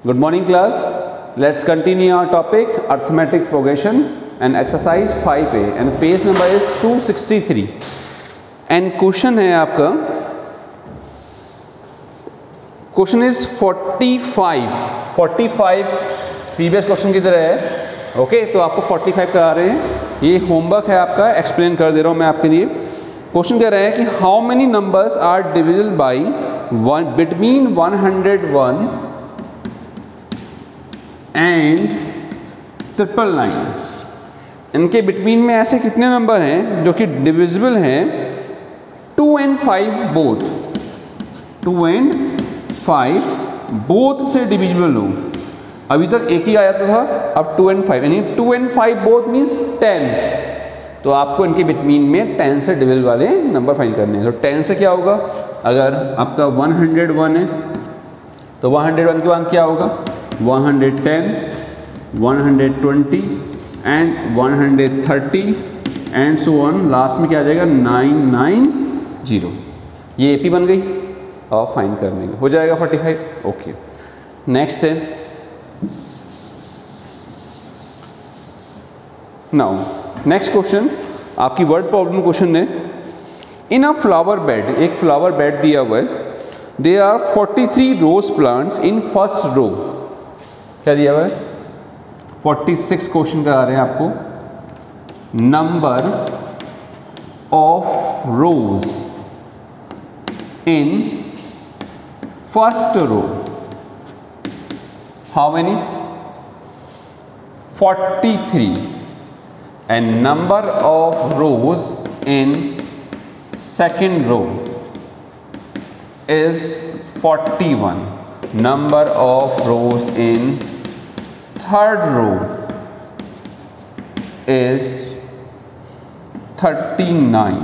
Good morning class. Let's continue our topic arithmetic progression and exercise 5A and page number is 263 and question है आपका question is 45 previous question की तरह है। Okay तो आपको 45 करा रहे हैं, ये होमवर्क है आपका, एक्सप्लेन कर दे रहा हूँ मैं आपके लिए। क्वेश्चन कह रहे हैं कि how many numbers are divisible by between 101 and 999। इनके बिटवीन में ऐसे कितने नंबर हैं जो कि डिविजिबल हैं 2 and 5 बोथ, 2 and 5 बोथ से डिविजिबल हो। अभी तक एक ही आया था, अब 2 and 5 यानी 2 and 5 बोथ मीन्स 10। तो आपको इनके बिटवीन में 10 से डिविजिबल वाले नंबर फाइंड करने हैं। तो 10 से क्या होगा, अगर आपका 101 है तो 101 के बाद क्या होगा 110, 120 and 130 and so on, last में क्या आ जाएगा 990। ये एपी बन गई और फाइंड करने का हो जाएगा 45। ओके नेक्स्ट है नाउ नेक्स्ट क्वेश्चन आपकी वर्ड प्रॉब्लम क्वेश्चन है। इन अ फ्लावर बेड, एक फ्लावर बेड दिया हुआ है, there are 43 rose plants in first row. क्या दिया हुआ है 46 क्वेश्चन करा रहे हैं आपको। Number of rose in first row, how many 43 and number of rows in second row is 41, number of rows in third row is 39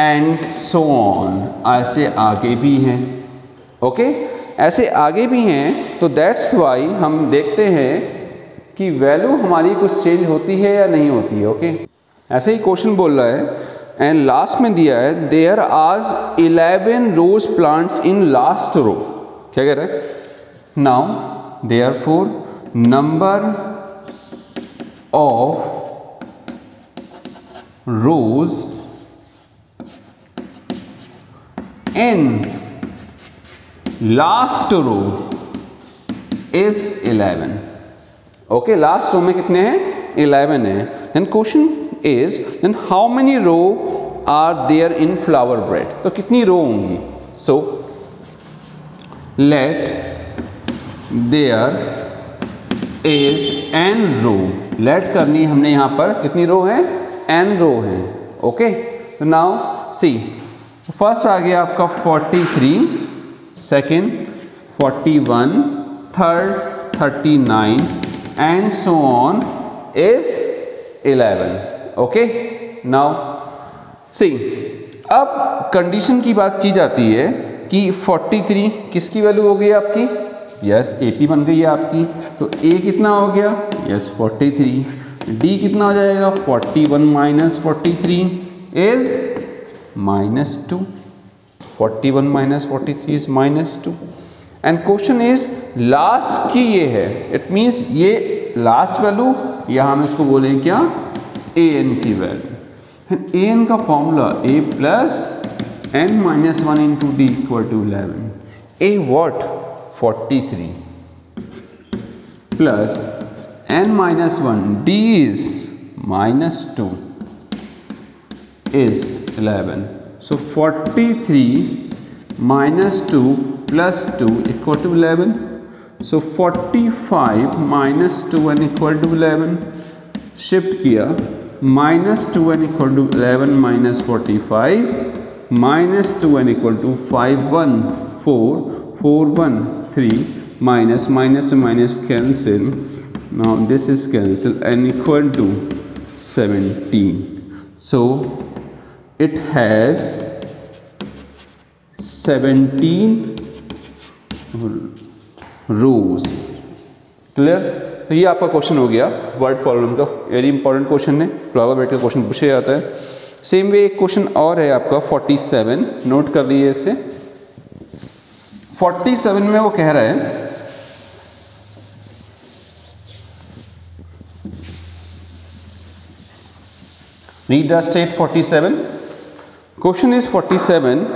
and so on। ऐसे आगे भी हैं। ओके ऐसे आगे भी हैं, तो दैट्स वाई हम देखते हैं कि वैल्यू हमारी कुछ चेंज होती है या नहीं होती है। ओके ऐसे ही क्वेश्चन बोल रहा है एंड लास्ट में दिया है there are 11 rose plants in last row. क्या कह रहा है now therefore number of rose in last row is 11। Okay last row में कितने हैं 11 है। Then question is then how many row are there in flower bed, तो कितनी रो होंगी। So let there is n row, let करनी हमने यहां पर कितनी रो है n रो है। ओके तो नाउ सी फर्स्ट आ गया आपका 43, second 41, third 39 and so on is 11। okay now see अब कंडीशन की बात की जाती है कि 43 किसकी वैल्यू हो गई आपकी, यस एपी बन गई है आपकी। तो ए कितना हो गया, यस 43। डी कितना हो जाएगा 41 minus 43 is -2, 41 minus 43 is -2 and question is last की ये है, इट मीन्स ये लास्ट वैल्यू, या हम इसको बोलें क्या ए एन की वैल्यू। ए एन का formula a plus n minus 1 into d equal to 11। A what 43 plus n minus 1 d is -2 is 11। So 43 minus 2 plus 2 equal to 11. So 45 minus 2n equal to 11, shift किया minus 2n equal to 11 minus 45 minus 2n equal to 5 1 4 4 1 3 minus minus minus cancel, now this is cancel n equal to 17. So it has 17 rose. Clear. तो ये आपका question हो गया word problem का, very important question है, flower bed का question पूछा जाता है। सेम वे एक क्वेश्चन और है आपका 47, नोट कर लीजिए इसे। 47 में वो कह रहा है Read the state 47. Question is 47.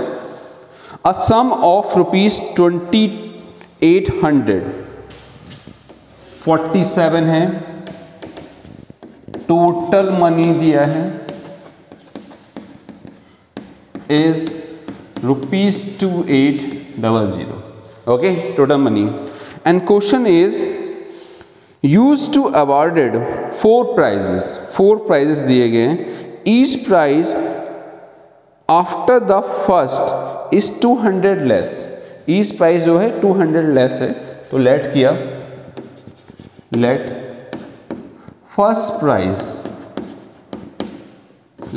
A sum of rupees 2800. 47 है, टोटल मनी दिया है is rupees 2800. Okay, total money. And question is used to awarded 4 prizes. 4 prizes दिए गए हैं. Each prize after the first is 200 less. Each prize जो है 200 less है. तो let किया, let first prize,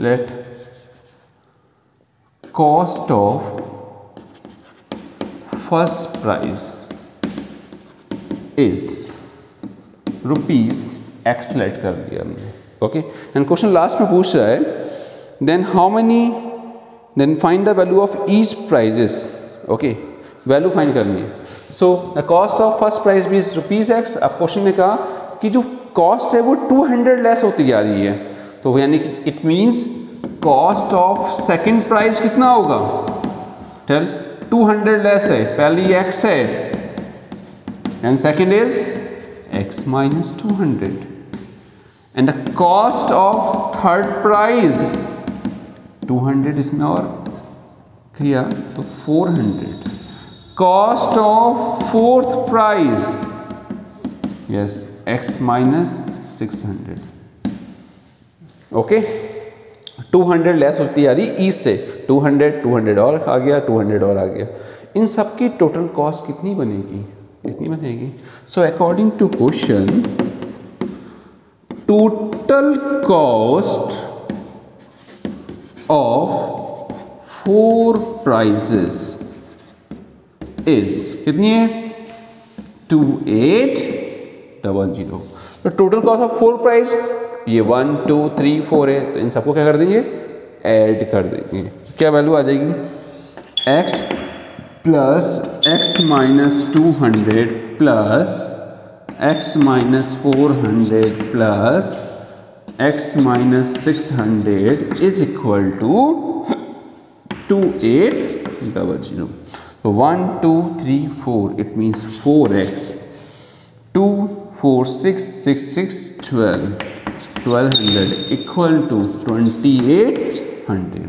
let cost of first prize is rupees x select कर दिया हमने. ओके, एंड क्वेश्चन लास्ट में पूछ रहा है then how many, then find the value of each prizes. Okay, value find करनी है. So the cost of first prize भी इज रुपीज एक्स. अब क्वेश्चन ने कहा कि जो कॉस्ट है वो 200 लेस होती जा रही है, तो यानी कि it means cost of second prize कितना होगा. टेल, 200 लेस है, पहली एक्स है and second is x minus 200, and the cost of third prize 200 इसमें और किया तो 400. cost of fourth prize yes x minus 600. Okay, 200 less होती आ रही इस से, 200 और आ गया, 200 और आ गया. इन सब की टोटल कॉस्ट कितनी बनेगी, इतनी बनेगी. So according to question total cost of 4 prizes is कितनी है, 2800. तो टोटल कॉस्ट ऑफ 4 प्राइज ये 1 2 3 4 है, तो इन सबको क्या कर देंगे, ऐड कर देंगे. क्या वैल्यू आ जाएगी, x plus x minus 200 plus x minus 400 plus x minus 600 is equal to 2800. 1 2 3 4 it means 4x. 2 4 6 6 6 1200 equal to 2800.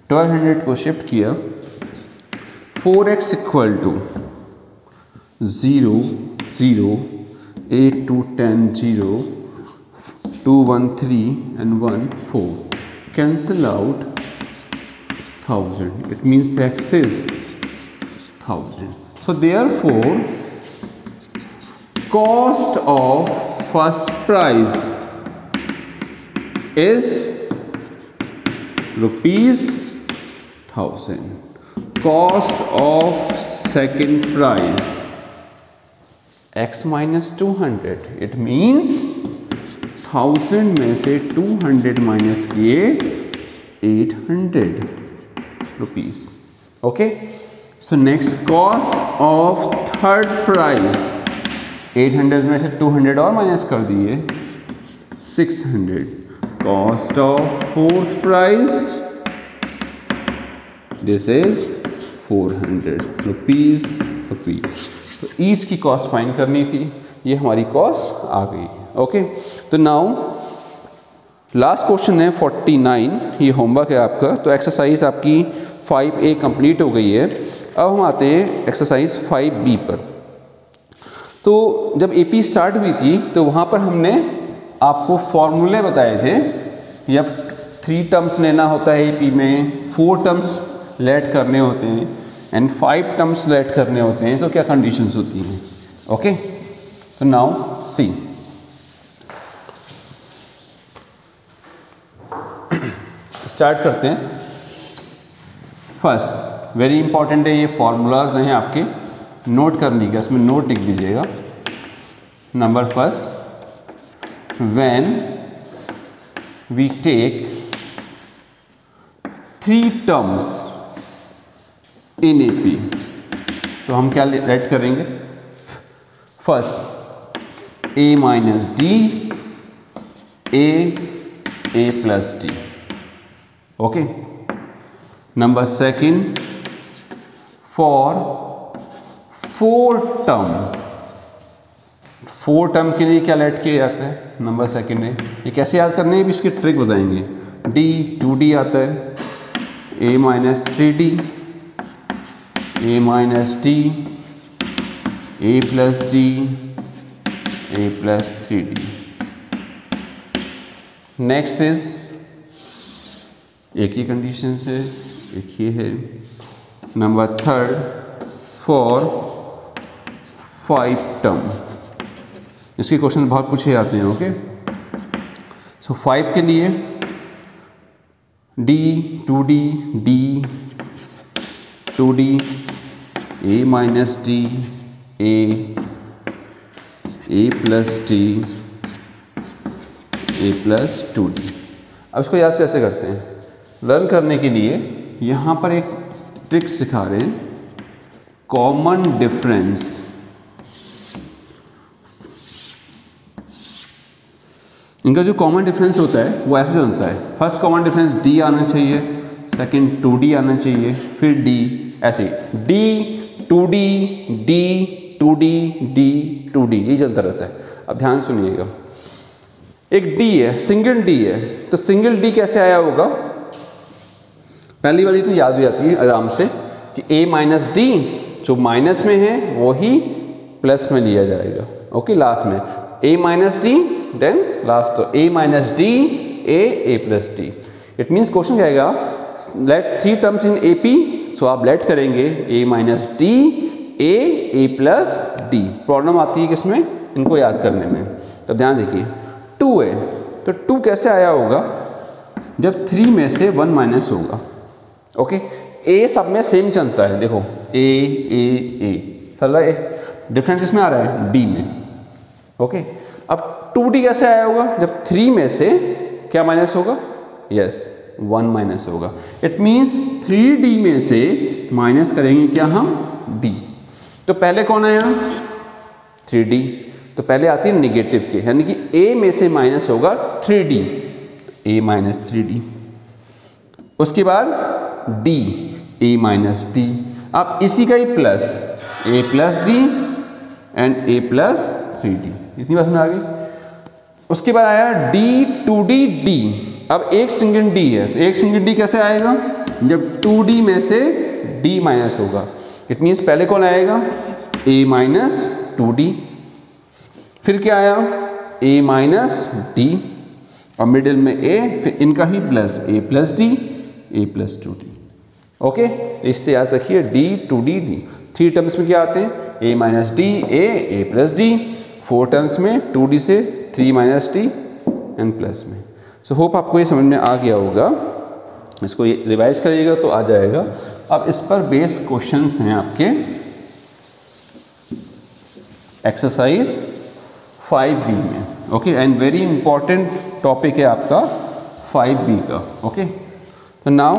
1200 को शिफ्ट किया, 4x equal to 0 0 8 2 10 0 2 1 3 and 1 4 cancel out 1000. It means x is 1000. So therefore cost of first prize is rupees 1000. Cost of second prize x minus 200. It means 1000 में से 200 minus किए 800 rupees. Okay, so next cost of third prize 800 में से 200 और minus कर दिए 600. Cost of fourth prize this is 400 rupees. तो each की कॉस्ट फाइंड करनी थी, ये हमारी कॉस्ट आ गई. ओके, तो नाउ लास्ट क्वेश्चन है 49. ये होमवर्क है आपका. तो एक्सरसाइज आपकी 5A कंप्लीट हो गई है. अब हम आते हैं एक्सरसाइज 5B पर. तो जब AP स्टार्ट हुई थी तो वहाँ पर हमने आपको फॉर्मूले बताए थे. जब 3 टर्म्स लेना होता है AP में, 4 टर्म्स लेट करने होते हैं एंड 5 टर्म्स लेट करने होते हैं, तो क्या कंडीशंस होती हैं. ओके, तो नाउ सी, स्टार्ट करते हैं. फर्स्ट वेरी इंपॉर्टेंट है, ये फॉर्मूलाज हैं आपके, नोट करने का, इसमें नोट लिख दीजिएगा. Number first, when we take 3 terms in AP, तो हम क्या राइट करेंगे. First A minus D, A plus D. Okay. Number second, for 4 term, 4 term के लिए क्या लेट किया जाता है, नंबर सेकंड में ये कैसे याद करने हैं भी इसकी ट्रिक बताएंगे। d 2d आता है, a minus 3d, a minus d, a plus d, a plus 3d। Next is, एक ही कंडीशन है, एक ही है। नंबर थर्ड, फॉर 5 टर्म, इसके क्वेश्चन बहुत पूछे जाते हैं। ओके, सो 5 के लिए d 2d, d 2d, a minus d, a plus d, a plus 2d। अब इसको याद कैसे करते हैं, लर्न करने के लिए यहाँ पर एक ट्रिक सिखा रहे हैं, कॉमन डिफरेंस। इनका जो कॉमन डिफरेंस होता है वो ऐसे बनता है, फर्स्ट कॉमन डिफरेंस d आना चाहिए, सेकंड 2d आना चाहिए, फिर d, ऐसे d 2d, d 2d, d 2d, ये चलता रहता है। अब ध्यान सुनिएगा, एक d है, सिंगल d है, तो सिंगल d कैसे आया होगा, पहली वाली तो याद भी आती है आराम से कि a माइनस डी, जो माइनस में है वो ही प्लस में लिया जाएगा। ओके, लास्ट में a minus d, then last तो a minus D, a plus d. It means question क्या आएगा, let 3 terms in AP, so आप लेट करेंगे a minus D, a plus d. Problem आती है किसमें, इनको याद करने में। तो ध्यान देखिए, 2 है, तो 2 कैसे आया होगा, जब 3 में से 1 माइनस होगा। ओके, a सब में सेम चलता है, देखो a चल रहा है, डिफरेंस किसमें आ रहा है, d में। ओके, अब 2d कैसे आया होगा, जब 3 में से क्या माइनस होगा, यस 1 माइनस होगा। इट मीन्स 3d में से माइनस करेंगे क्या हम, d। तो पहले कौन आया, 3d, तो पहले आती है निगेटिव के, यानी कि a में से माइनस होगा 3d, a माइनस 3d। उसके बाद d, a माइनस d। अब इसी का ही plus, a plus d and a plus 3d। इतनी बात समझ आ गई। उसके बाद आया d 2d, d। अब एक सिंगल d है, तो एक सिंगल d कैसे आएगा, जब 2d में से d माइनस होगा। इट मीन्स पहले कौन आएगा, a माइनस 2d, फिर क्या आया, a माइनस d, और मिडिल में a, फिर इनका ही plus, a plus d, a plus 2d। Okay, इससे याद रखिए d 2d, d। 3 टर्म्स में क्या आते हैं, a minus D, a plus D. 4 terms में 2d से 3 माइनस डी एंड प्लस में। सो होप आपको ये समझ में आ गया होगा, इसको ये रिवाइज करिएगा तो आ जाएगा। अब इस पर बेस क्वेश्चंस हैं आपके, एक्सरसाइज 5B में। Okay, and very important topic है आपका 5B का। ओके, तो नाउ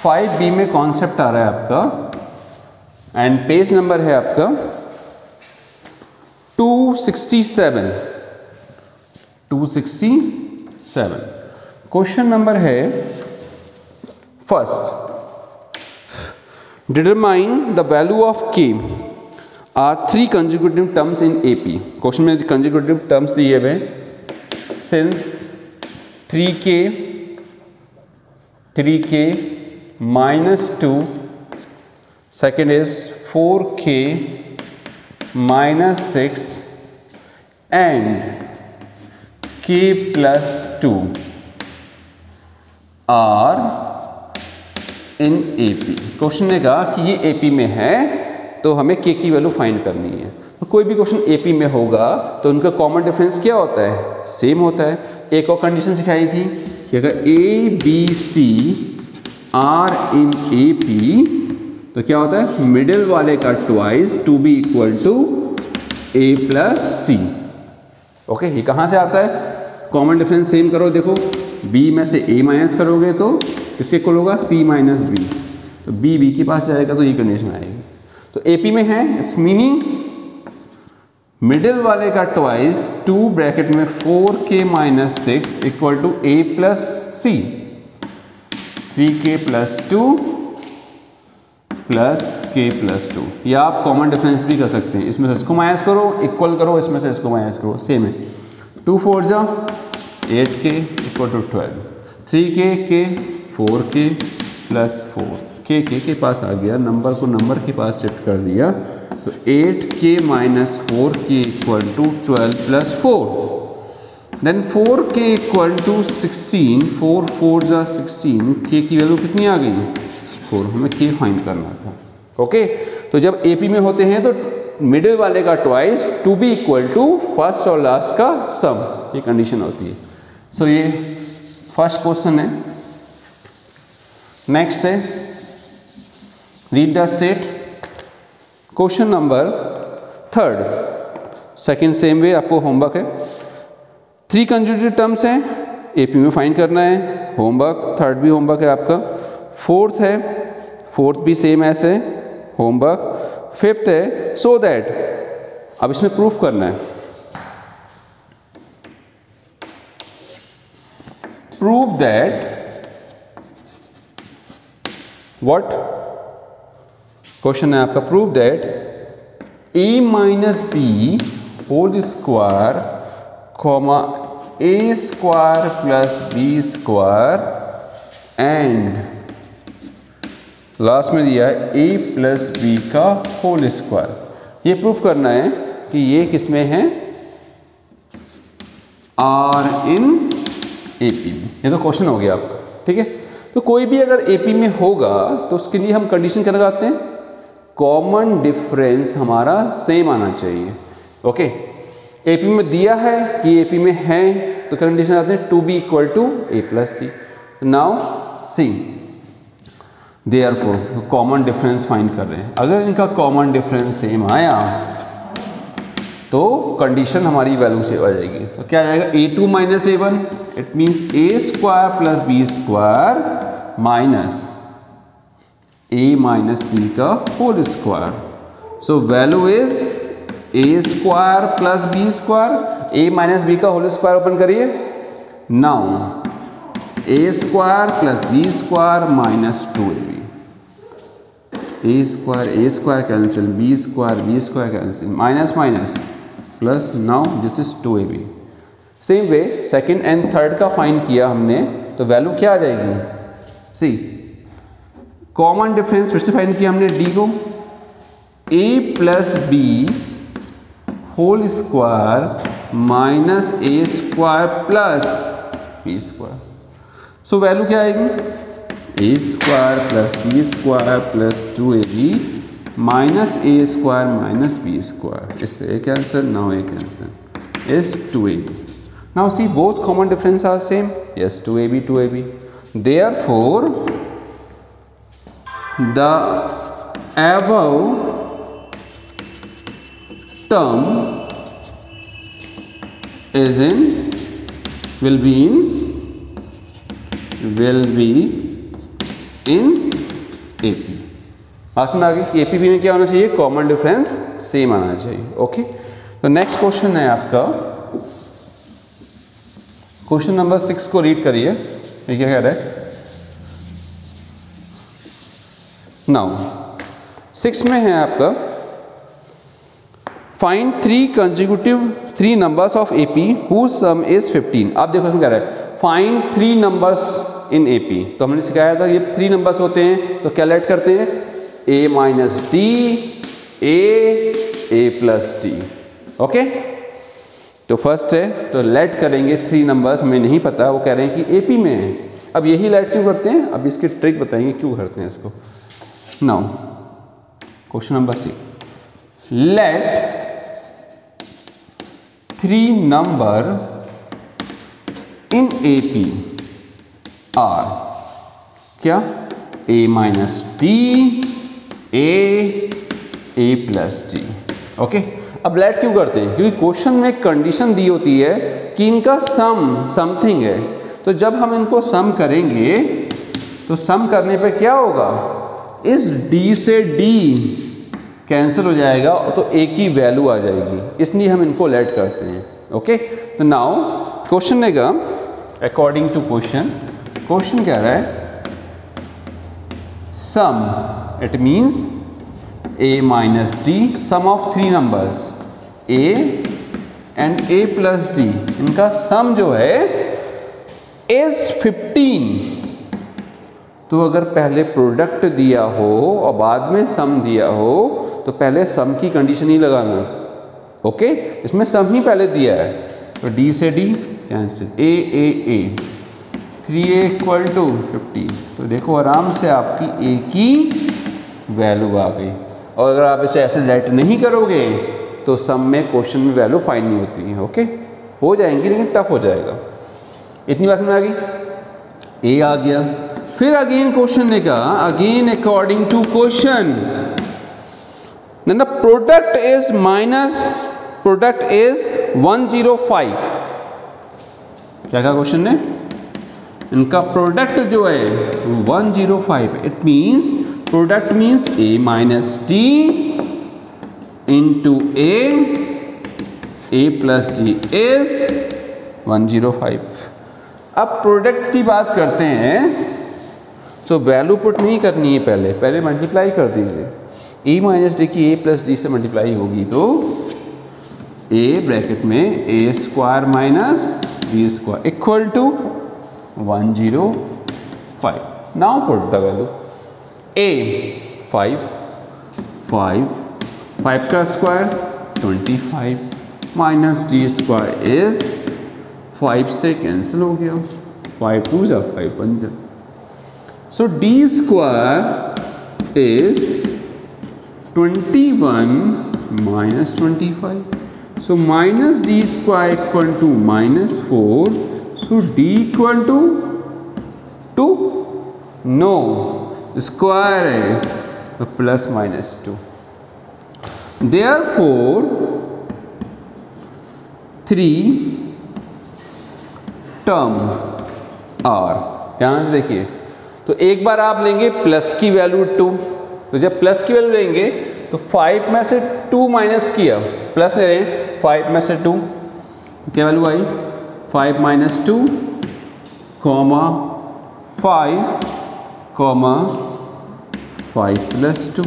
5B में कॉन्सेप्ट आ रहा है आपका, एंड पेज नंबर है आपका 267। क्वेश्चन नंबर है first, determine the value of k are 3 consecutive terms in AP। Question में कंसेक्यूटिव टर्म्स दिए हुए, since 3k minus 2, second is 4k minus 6 and k plus 2 are in AP। Question ने कहा कि ये AP में है तो हमें k की वैल्यू फाइंड करनी है। तो कोई भी क्वेश्चन AP में होगा तो उनका कॉमन डिफरेंस क्या होता है, सेम होता है। एक और कंडीशन सिखाई थी कि अगर ABC आर इन AP तो क्या होता है, मिडिल वाले का twice to be equal to A plus C। Okay, ये कहाँ से आता है, कॉमन डिफरेंस सेम करो, देखो B में से A माइनस करोगे तो किसके इक्वल होगा, C माइनस B, तो B के पास जाएगा तो ये कंडीशन आएगी। तो AP में है, इट्स मीनिंग मिडिल वाले का ट्वाइस 2 ब्रैकेट में 4k minus 6 equal to A plus C। 3k + 2 + k + 2, या आप कॉमन डिफरेंस भी कर सकते हैं, इसमें से इसको माइनस करो, इक्वल करो, इसमें से इसको माइनस करो, सेम है। 2 4 जा 8k = 12, 3k k 4k + 4, के पास आ गया, नंबर को नंबर के पास शिफ्ट कर दिया, तो 8k - 4k = 12 + 4, देन 4k = 16, 4 4 जा 16, k की वैल्यू कितनी आ गई 4, हमें k फाइंड करना था। ओके, तो जब AP में होते हैं तो मिडिल वाले का twice to be equal to first और लास्ट का सम, ये कंडीशन होती है। सो ये फर्स्ट क्वेश्चन है। नेक्स्ट है read the state. Question number 3, second same way आपको होमवर्क है। 3 कंसेक्यूटिव टर्म्स हैं, AP में फाइंड करना है, होमवर्क। थर्ड भी होमवर्क है आपका। फोर्थ है, फोर्थ भी सेम ऐसे होमवर्क। फिफ्थ है सो दैट, अब इसमें प्रूफ करना है, प्रूव दैट व्हाट, क्वेश्चन है आपका, prove that a - b whole square comma a² + b² and last में दिया है a + b का होल स्क्वायर। ये प्रूफ करना है कि ये किसमें है, R in AP में। ये तो क्वेश्चन हो गया आपका, ठीक है। तो कोई भी अगर AP में होगा तो उसके लिए हम कंडीशन क्या लगाते हैं, कॉमन डिफरेंस हमारा सेम आना चाहिए। ओके, AP में दिया है कि AP में है तो कंडीशन आते हैं to be equal to A + C। Now see therefore common difference find कर रहे हैं, अगर इनका कॉमन डिफरेंस सेम आया तो कंडीशन हमारी वैल्यू सेव आ जाएगी। तो क्या आएगा, A2 - A1, it means A² + B² minus A - B का whole square. So value is A² + B², A - B का होल स्क्वायर ओपन करिए। Now A² + B² minus 2AB, A² cancel, B² cancel, minus minus plus, now this is 2AB। Same way second and third का find किया हमने, तो value क्या आ जाएगी, सी common difference फिर से फाइंड किया हमने D को, A + B whole square minus A² + B²। So value क्या आएगी, A² + B² + 2AB minus A² - B², इससे A cancel, now A cancel, is 2AB। Now see both common difference are same, yes 2AB 2AB, therefore the above term is in will be in AP। आज में आगे कि AP में क्या होना चाहिए, common difference same आना चाहिए। ओके, तो नेक्स्ट क्वेश्चन है आपका क्वेश्चन नंबर 6 को रीड करिए। ये क्या कह रहा है, नाउ 6 में है आपका find 3 numbers of AP whose sum is 15। आप देखो इसमें कह रहा है फाइंड 3 नंबर्स इन AP, तो हमने सिखाया था ये 3 नंबर्स होते हैं तो क्या लेट करते हैं, A - D, A + D। Okay, तो फर्स्ट है तो लेट करेंगे 3 नंबर्स, हमें नहीं पता, वो कह रहे हैं कि AP में है। अब यही लेट क्यों करते हैं, अब इसकी ट्रिक बताएंगे क्यों करते हैं इसको। Now question number 3, let 3 number in AP are क्या, A - D, A + D। Okay, अब लेट क्यों करते हैं, क्योंकि क्वेश्चन में कंडीशन दी होती है कि इनका सम समथिंग है, तो जब हम इनको सम करेंगे तो सम करने पे क्या होगा, इस D से D कैंसिल हो जाएगा तो A की वैल्यू आ जाएगी, इसलिए हम इनको लेट करते हैं। ओके, तो नाउ क्वेश्चन देगा अकॉर्डिंग टू क्वेश्चन कह रहा है sum, it means a minus d, sum of 3 numbers a and a plus d, इनका सम जो है is 15। तो अगर पहले प्रोडक्ट दिया हो और बाद में सम दिया हो तो पहले सम की कंडीशन ही लगाना, ओके। इसमें सम ही पहले दिया है तो d से d cancel, a 3a equal to 15। तो देखो आराम से आपकी a की वैल्यू आ गई। और अगर आप इसे ऐसे राइट नहीं करोगे तो सम में क्वेश्चन में वैल्यू फाइंड नहीं होती है, ओके। हो जाएंगी लेकिन टफ हो जाएगा। इतनी बात समझ आ गई, a आ गया। फिर अगेन क्वेश्चन ने कहा again according to question then the product is 105। क्या कहा क्वेश्चन ने, इनका प्रोडक्ट जो है 105, it means product means a minus D into a plus D is 105। अब प्रोडक्ट की बात करते हैं तो वैल्यू पुट नहीं करनी है, पहले मल्टीप्लाई कर दीजिए। a माइनस डी की a प्लस डी से मल्टीप्लाई होगी तो a ब्रैकेट में a square minus b square equal to 105। Now put the value a 5 का square 25 minus D square is 5 से कैंसिल हो गया, 5 2 जा 5 1 जा। So d square is 21 minus 25। So minus D square equal to -4। So d equal to 2, no square है तो plus -2। Therefore 3 term are. ध्यान से देखिए, तो एक बार आप लेंगे प्लस की वैल्यू 2, तो जब प्लस की वैल्यू लेंगे तो 5 में से 2 माइनस किया, प्लस ले रहे हैं 5 में से 2, क्या value I 5 minus 2 comma 5 plus 2।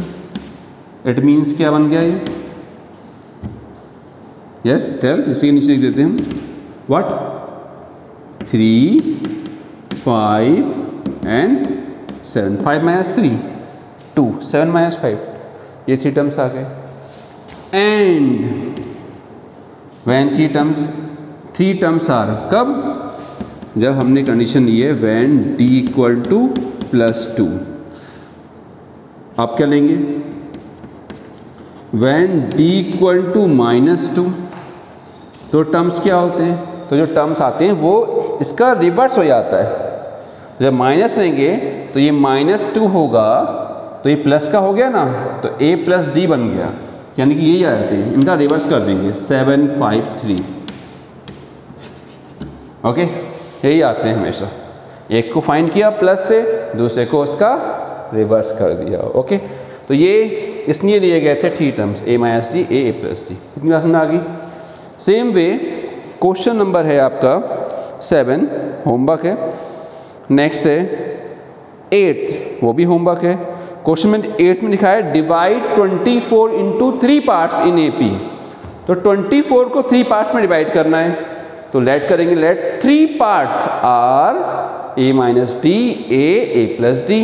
It means क्या बन गया ये, यस टेल, इसी के नीचे लिख देते हैं व्हाट 3 5 एंड 7। 5 माइनस 3 2, 7 माइनस 5, ये 3 टर्म्स आ गए। एंड व्हेन 3 टर्म्स आर, कब, जब हमने कंडीशन ली है व्हेन d इक्वल टू +2। आप क्या लेंगे व्हेन d इक्वल टू -2। तो टर्म्स क्या होते हैं, तो जो टर्म्स आते हैं वो इसका रिवर्स हो जाता है। जब माइनस लेंगे तो ये -2 होगा तो ये प्लस का हो गया ना, तो a प्लस डी बन गया, यानी कि यही आते हैं, इनका रिवर्स कर देंगे 7 5 3, ओके। यही आते हैं हमेशा, एक को फाइंड किया प्लस से, दूसरे को उसका रिवर्स कर दिया, ओके। तो ये इसलिए लिए गए थे 3 terms a minus D a plus D. इतनी बात समझ आ गई। सेम वे क्वेश्चन नंबर है आपका 7, होमवर्क है। नेक्स्ट है 8th, वो भी होमवर्क है। क्वेश्चन में 8th में लिखा है divide 24 into 3 parts in AP। तो 24 को 3 पार्ट्स में डिवाइड करना है, तो लेट करेंगे, let 3 parts are a minus D a plus D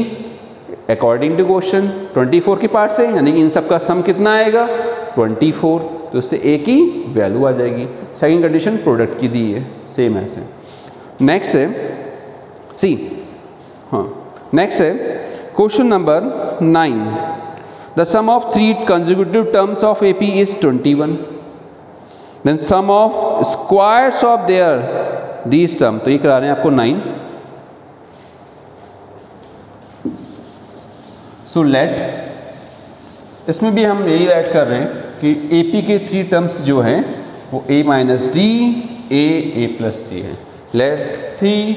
according to question. 24 के पार्ट्स है, यानी कि इन सब का सम कितना आएगा 24, तो उससे a की वैल्यू आ जाएगी। सेकंड कंडीशन प्रोडक्ट की दी है, सेम ऐसे। नेक्स्ट है सी, हाँ नेक्स्ट है question number 9, the sum of 3 consecutive terms of AP is 21, then sum of squares of their these term. तो ये करा रहे हैं आपको 9। सो लेट, इसमें भी हम यही ऐड कर रहे हैं कि AP के 3 टर्म्स जो हैं वो a minus D a plus D है। लेट 3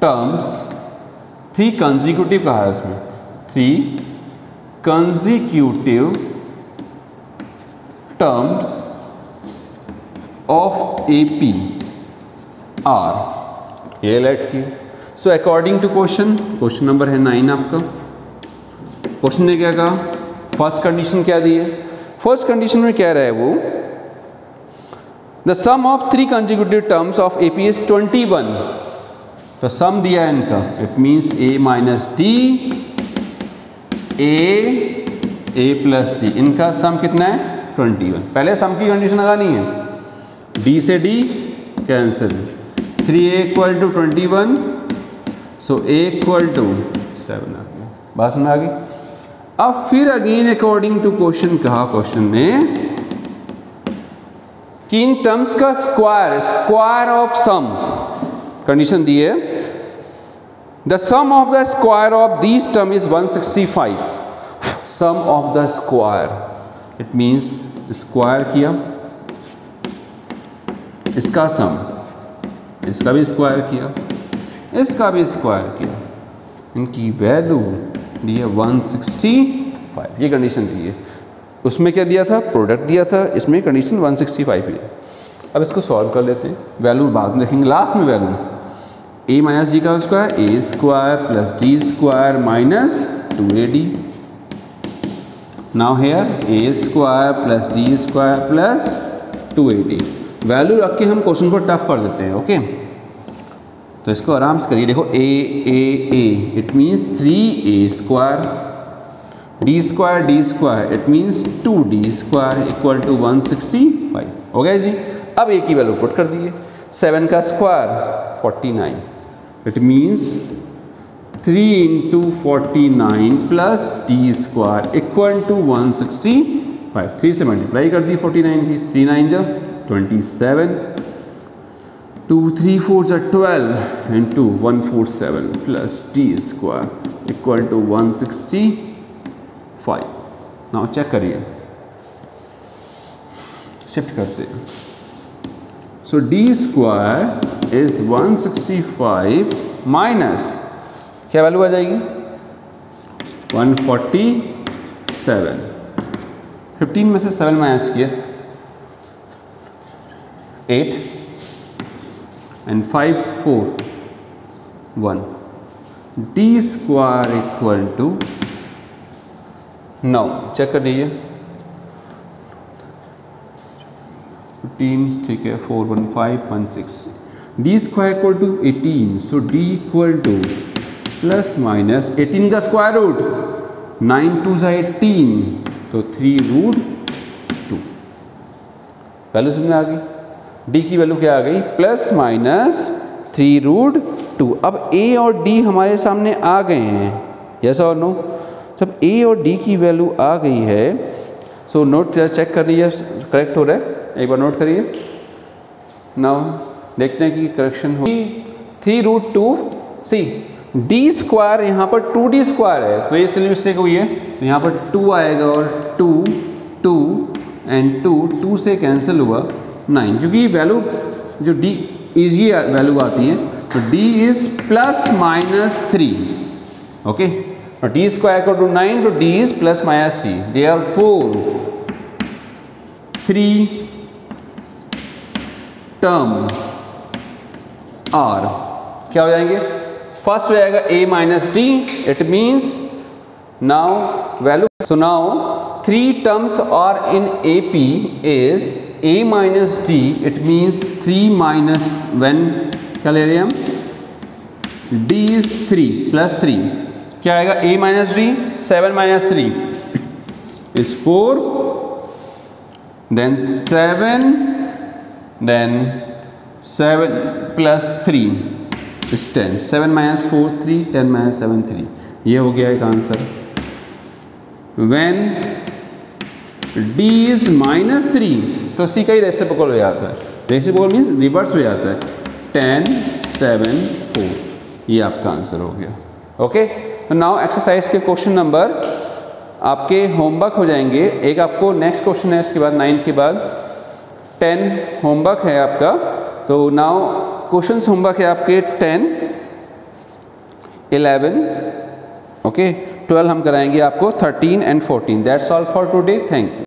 टर्म्स 3 कंसेक्यूटिव कहा है इसमें, 3 consecutive terms of AP are ये लेट किए। So according to question number है 9 आपका। क्वेश्चन ने क्या कहा, फर्स्ट कंडीशन क्या दी है, फर्स्ट कंडीशन में क्या रहा है वो, the sum of 3 consecutive terms of AP is 21। तो सम दिया है इनका, it means A minus D A plus D, इनका सम कितना है 21। पहले सम की कंडीशन लगानी है, D से D cancel, 3A equal to 21, so A equal to 7 आ गया। बात समझ आ गई। अब फिर अगेन अकॉर्डिंग टू क्वेश्चन कहा क्वेश्चन ने कि इन टर्म्स का स्क्वायर ऑफ सम, कंडीशन दी है the sum of the square of this term is 165। Sum of the square, it means square किया, इसका सम, इसका भी स्क्वायर किया, इसका भी स्क्वायर किया, इनकी वैल्यू दी है 165। ये कंडीशन दी है। उसमें क्या दिया था, प्रोडक्ट दिया था, इसमें कंडीशन 165 है। अब इसको सॉल्व कर लेते हैं, वैल्यू बाद में देखेंगे, लास्ट में वैल्यू A माइनस D का square A square plus D square minus 2AD। Now here A square plus D square plus 2AD। Value रख के हम क्वेश्चन को टफ कर देते हैं। ओके, तो इसको आराम से करिए। देखो A it means 3A square, D square it means 2D square equal to 165। हो गया जी। अब A की वैल्यू पुट कर दिए, 7 का square 49, it means 3 into 49 plus D square equal to 165। 3 से मल्टीप्लाई कर दी 49 की, 3 9 जा 27, 2 3 4 जा 12 into 147 plus D square equal to 165। Now check करिए, शिफ्ट करते हैं। So D square is 165 minus क्या वैल्यू आ जाएगी 147। 15 में से 7 माइनस किया 8 and 5 4 1। D square equal to 9। Check कर लीजिए, 15 ठीक है, 4 1 5 1 6। D square equal to 18, so D equal to plus minus 18 का स्क्वायर रूट 9 2 जा 18, तो 3 रूट 2। वैल्यू समझ में आ गई। D की वैल्यू क्या आ गई, प्लस माइनस 3 रूट 2। अब A और D हमारे सामने आ गए हैं, यस और नो। जब A और D की वैल्यू आ गई है, सो नोट चेक कर लीजिए करेक्ट हो रहा है, एक बार नोट करिए। नाउ देखते हैं कि करेक्शन हो। 3 रूट 2 सी D स्क्वायर यहाँ पर 2D स्क्वायर है, तो ये इसलिए मिस्टेक हुई है। तो यहाँ पर 2 आएगा और 2 2 एंड 2 से कैंसिल हुआ 9, क्योंकि वैल्यू जो D इजी वैल्यू आती है, तो D is plus minus 3। Okay, और D स्क्वायर को 9, तो D is plus minus 3। Therefore 3 term are क्या हो जाएंगे, फर्स्ट हो जाएगा A minus D, it means now value, so now 3 terms are in AP is A minus D, it means 3 minus 1, क्या ले रहे हैं हम, D इज 3 प्लस 3, क्या आएगा A minus D, 7 minus 3 is 4, then 7, then 7 plus 3 is 10, 7 minus 4 3, 10 minus 7 3। ये हो गया एक answer. When D is minus 3, तो C का ही रेसिप्रोकल हो जाता है। रेसिप्रोकल मीन्स रिवर्स हो जाता है, 10 7 4। ये आपका आंसर हो गया। ओके, तो नाउ एक्सरसाइज के क्वेश्चन नंबर आपके होमवर्क हो जाएंगे। एक आपको नेक्स्ट क्वेश्चन है, इसके बाद 9 के बाद 10 होमवर्क है आपका। तो नाउ क्वेश्चंस होमवर्क है आपके 10 11 ओके, 12 हम कराएंगे आपको 13 and 14। That's all for today, thank you.